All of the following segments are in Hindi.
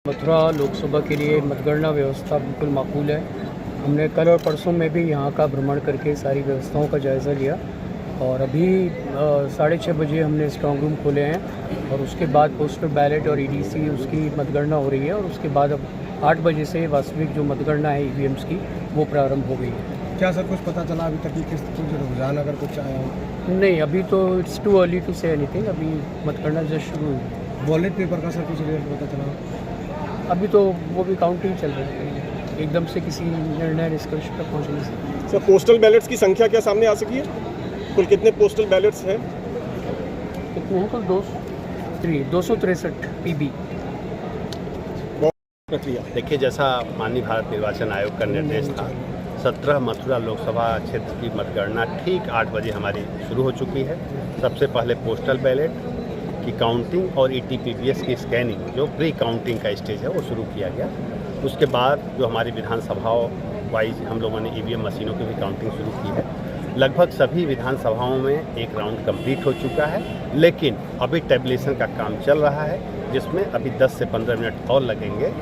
मथुरा लोकसभा के लिए मतगणना व्यवस्था बिल्कुल माकूल है। हमने कल और परसों में भी यहाँ का भ्रमण करके सारी व्यवस्थाओं का जायज़ा लिया और अभी 6:30 बजे हमने स्ट्रांग रूम खोले हैं और उसके बाद पोस्टल बैलेट और ईडीसी उसकी मतगणना हो रही है और उसके बाद अब 8 बजे से वास्तविक जो मतगणना है ईवीएम्स की वो प्रारंभ हो गई है। क्या सर कुछ पता चला अभी तक कि किस कुछ रुझान अगर कुछ आया हो? नहीं, अभी तो it's too early to say anything. अभी मतगणना जस्ट शुरू हुई। वॉलेट पेपर का सर कुछ रिजल्ट पता चला? अभी तो वो भी काउंटिंग चल रही है, एकदम से किसी निर्णय निष्कर्ष पर पहुँचने से। सर पोस्टल बैलेट्स की संख्या क्या सामने आ सकी है? कुल कितने पोस्टल बैलेट्स हैं? कितने हैं? कुल 263 पीबी। प्रक्रिया देखिए, जैसा माननीय भारत निर्वाचन आयोग का निर्देश था, 17 मथुरा लोकसभा क्षेत्र की मतगणना ठीक 8 बजे हमारी शुरू हो चुकी है। सबसे पहले पोस्टल बैलेट की काउंटिंग और ईटीपीबीएस की स्कैनिंग, जो प्री काउंटिंग का स्टेज है, वो शुरू किया गया। उसके बाद जो हमारी विधानसभाओं वाइज हम लोगों ने ईवीएम मशीनों की भी काउंटिंग शुरू की है। लगभग सभी विधानसभाओं में एक राउंड कंप्लीट हो चुका है, लेकिन अभी टैबुलेशन का काम चल रहा है, जिसमें अभी 10 से 15 मिनट और लगेंगे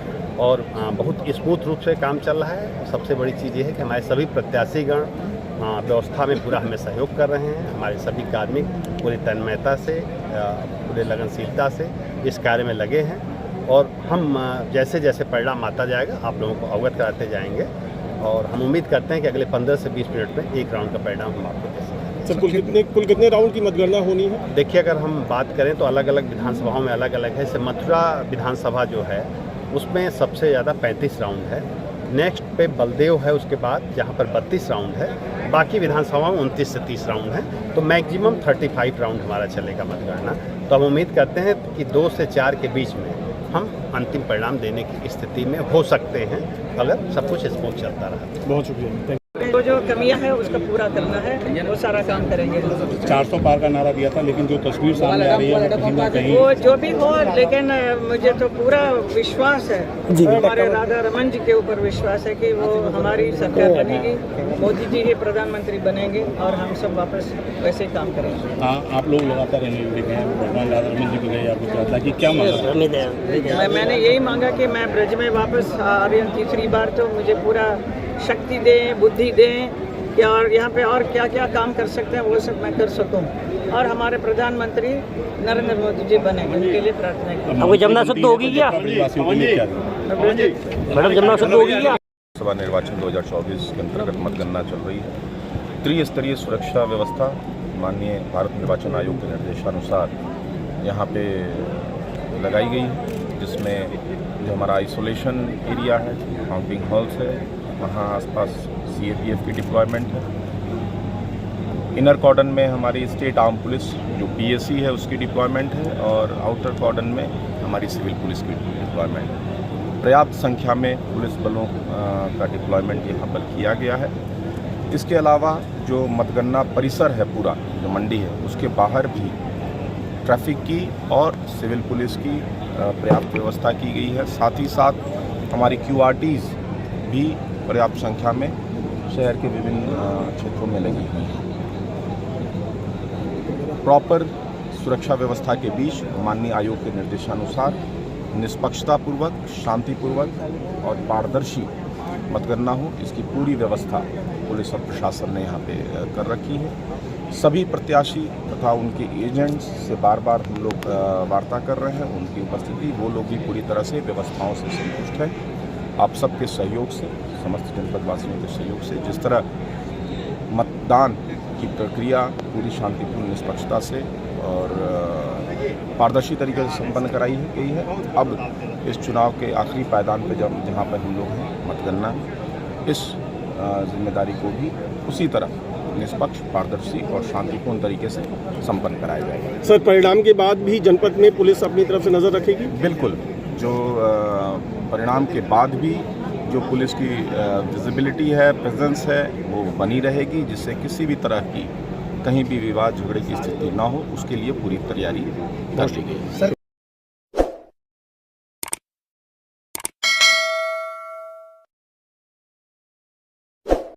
और बहुत स्मूथ रूप से काम चल रहा है। सबसे बड़ी चीज़ ये है कि हमारे सभी प्रत्याशीगण व्यवस्था में पूरा हमें सहयोग कर रहे हैं। हमारे सभी कार्मिक पूरी तन्मयता से, पूरे लगनशीलता से इस कार्य में लगे हैं और हम जैसे जैसे परिणाम आता जाएगा आप लोगों को अवगत कराते जाएंगे और हम उम्मीद करते हैं कि अगले 15 से 20 मिनट में एक राउंड का परिणाम हम आपको दे सकें। सर कुल कितने राउंड की मतगणना होनी है? देखिए, अगर हम बात करें तो अलग अलग विधानसभाओं में अलग अलग है। जैसे मथुरा विधानसभा जो है उसमें सबसे ज़्यादा 35 राउंड है। नेक्स्ट पे बलदेव है उसके बाद, जहाँ पर 32 राउंड है। बाकी विधानसभाओं में 29 से 30 राउंड है, तो मैक्सिमम 35 राउंड हमारा चलेगा मतगणना। तो हम उम्मीद करते हैं कि 2 से 4 के बीच में हम अंतिम परिणाम देने की स्थिति में हो सकते हैं, अगर सब कुछ स्मूथ चलता रहा। बहुत शुक्रिया। तो जो कमियां है उसका पूरा करना है, वो सारा काम करेंगे। 400 पार का नारा दिया था, लेकिन जो तस्वीर सामने आ रही है वो कहीं ना कहीं वो जो भी हो, लेकिन मुझे तो पूरा विश्वास है, हमारे राधा रमन जी के ऊपर विश्वास है कि वो हमारी सरकार बनेगी, मोदी जी ही प्रधानमंत्री बनेंगे और हम सब वापस वैसे ही काम करेंगे। आप लोग लगातार भगवान राधा रमन जी को गए, आपको क्या था कि क्या मांगा? मैंने यही मांगा कि मैं ब्रज में वापस आ रही हूँ तीसरी बार, तो मुझे पूरा शक्ति दें, बुद्धि दें कि और यहाँ पे और क्या क्या काम कर सकते हैं वो सब मैं कर सकूँ और हमारे प्रधानमंत्री नरेंद्र मोदी जी बने, उनके लिए प्रार्थना की। आपको जमुना शुद्ध होगी क्या? मैडम जमुना शुद्ध होगी क्या? लोकसभा निर्वाचन 2024 के अंतर्गत मतगणना चल रही है। त्रिस्तरीय सुरक्षा व्यवस्था माननीय भारत निर्वाचन आयोग के निर्देशानुसार यहाँ पे लगाई गई है, जिसमें जो हमारा आइसोलेशन एरिया है, काउंटिंग हॉल्स है, वहाँ आसपास सीएपीएफ की डिप्लॉयमेंट है। इनर कॉर्डन में हमारी स्टेट आर्म पुलिस जो पीएसी है उसकी डिप्लॉयमेंट है और आउटर कॉर्डन में हमारी सिविल पुलिस की डिप्लॉयमेंट है। पर्याप्त संख्या में पुलिस बलों का डिप्लॉयमेंट यहाँ पर किया गया है। इसके अलावा जो मतगणना परिसर है पूरा जो मंडी है, उसके बाहर भी ट्रैफिक की और सिविल पुलिस की पर्याप्त व्यवस्था की गई है। साथ ही साथ हमारी QRTs भी पर्याप्त संख्या में शहर के विभिन्न क्षेत्रों में लगी हुई हैं। प्रॉपर सुरक्षा व्यवस्था के बीच माननीय आयोग के निर्देशानुसार निष्पक्षतापूर्वक, शांतिपूर्वक और पारदर्शी मतगणना हो, इसकी पूरी व्यवस्था पुलिस और प्रशासन ने यहाँ पे कर रखी है। सभी प्रत्याशी तथा उनके एजेंट्स से बार बार हम लोग वार्ता कर रहे हैं, उनकी उपस्थिति, वो लोग भी पूरी तरह से व्यवस्थाओं से संतुष्ट हैं। आप सबके सहयोग से, समस्त जनपद वासियों के सहयोग से जिस तरह मतदान की प्रक्रिया पूरी शांतिपूर्ण, निष्पक्षता से और पारदर्शी तरीके से संपन्न कराई गई है, अब इस चुनाव के आखिरी पायदान पर जहाँ पर हम लोग हैं मतगणना, इस जिम्मेदारी को भी उसी तरह निष्पक्ष, पारदर्शी और शांतिपूर्ण तरीके से संपन्न कराया जाएगा। सर परिणाम के बाद भी जनपद में पुलिस अपनी तरफ से नज़र रखेगी? बिल्कुल, जो परिणाम के बाद भी जो पुलिस की विजिबिलिटी है, प्रेजेंस है, वो बनी रहेगी, जिससे किसी भी तरह की कहीं भी विवाद झगड़े की स्थिति ना हो, उसके लिए पूरी तैयारी कर ली गई है।